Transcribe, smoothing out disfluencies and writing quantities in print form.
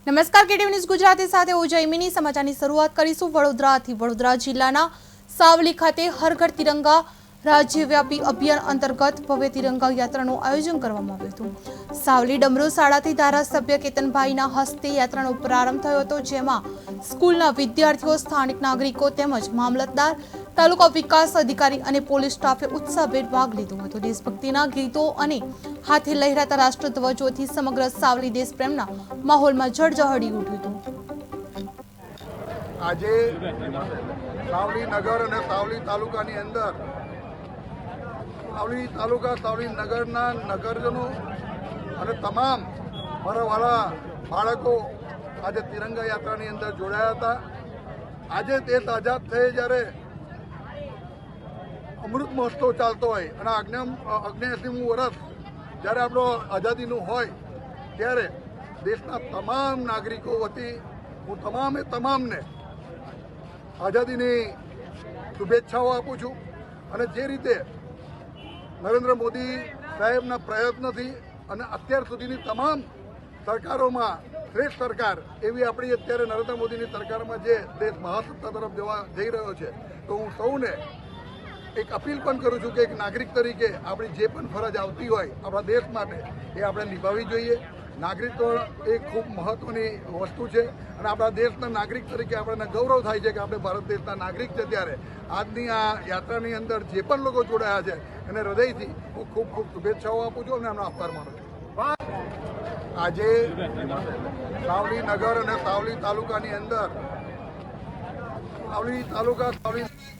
નમસ્કાર, KTV news Gujarati સાથે હું જયમિની સમાચારની શરૂઆત કરીશું વડોદરાથી। વડોદરા જિલ્લાના સાવલી ખાતે હર ઘર તિરંગા રાજ્યવ્યાપી અભિયાન અંતર્ગત ભવ્ય તિરંગા યાત્રાનું આયોજન કરવામાં આવ્યું હતું। સાવલી ડમરૂ શાળાથી ધારાસભ્ય કેતનભાઈના હસ્તે યાત્રાનો પ્રારંભ થયો હતો, જેમાં સ્કૂલના વિદ્યાર્થીઓ, સ્થાનિક નાગરિકો તેમજ મામલતદાર, તાલુકા વિકાસ અધિકારી અને પોલીસ સ્ટાફે ઉત્સાહભેર ભાગ લીધો હતો। દેશભક્તિના ગીતો અને હાથે લહેરાતા રાષ્ટ્રધ્વજોથી સમગ્ર સાવલી દેશપ્રેમના માહોલમાં જળજહળી ઉઠ્યું હતું। આજે સાવલી નગર અને સાવલી તાલુકાની અંદર સાવલી તાલુકા સાવલી નગરના નગરજનો અને તમામ મારાવાળા બાળકો આજે તિરંગા યાત્રાની અંદર જોડાયા હતા। આજે દેશ આઝાદ થઈ જ્યારે અમૃત મહોત્સવ ચાલતો હોય અને 79મું વર્ષ જ્યારે આપણો આઝાદીનું હોય ત્યારે દેશના તમામ નાગરિકો વતી હું તમામને આઝાદીની શુભેચ્છાઓ આપું છું। અને જે રીતે નરેન્દ્ર મોદી સાહેબના પ્રયત્નથી અને અત્યાર સુધીની તમામ સરકારોમાં શ્રેષ્ઠ સરકાર એવી આપણી અત્યારે નરેન્દ્ર મોદીની સરકારમાં જે દેશ મહાસત્તા તરફ જઈ રહ્યો છે, તો હું સૌને એક અપીલ પણ કરું છું કે એક નાગરિક તરીકે આપણી જે પણ ફરજ આવતી હોય આપણા દેશ માટે એ આપણે નિભાવવી જોઈએ। નાગરિકત્વ એ ખૂબ મહત્વની વસ્તુ છે અને આપણા દેશના નાગરિક તરીકે આપણને ગૌરવ થાય છે કે આપણે ભારત દેશના નાગરિક છે। ત્યારે આજની આ યાત્રાની અંદર જે પણ લોકો જોડાયા છે એને હૃદયથી હું ખૂબ શુભેચ્છાઓ આપું છું અને એમનો આભાર માનું છું। આજે સાવલી નગર અને સાવલી તાલુકાની અંદર સાવલી તાલુકા સાવલી